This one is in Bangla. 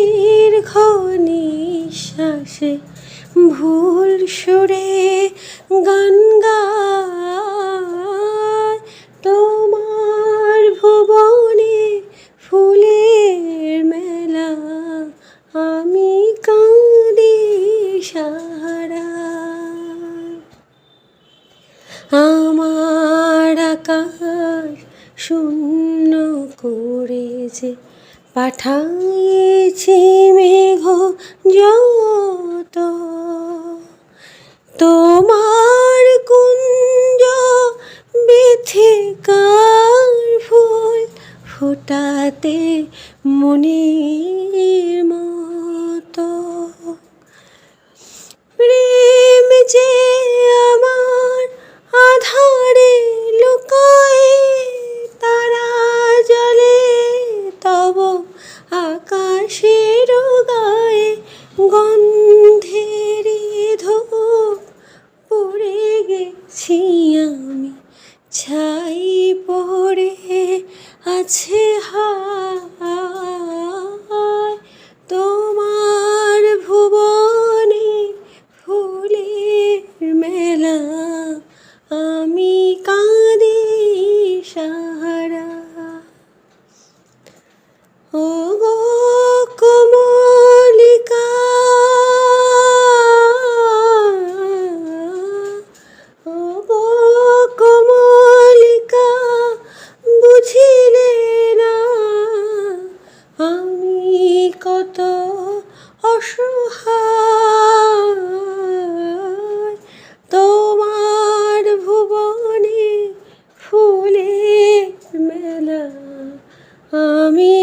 দীর্ঘ নিঃশ্বাসে ভুল সুরে গান গায় তোমার ভুবনে ফুলের মেলা, আমি কাঁদি সাহারা। আমার আকাশ শূন্য করে যে পাঠাইছি মেঘ যত, তোমার কুঞ্জ বিথে কার ফুল ফোটাতে মনের মতো। প্রেম যে আমার আধারে লুকায়, তারা জলে তব আকাশের গায়ে গন্ধের ধূপ পড়ে গেছি আমি, ছাই পড়ে আছে হায় তোমার ভুবনে ফুলের মেলা, আমি কাঁদি সাহারা। ও গো কমলিকা, ও গো কমলিকা, বুঝিলে না আমি কত অসহায়, তোমার ভুবনে ফুলের মেলা, আমি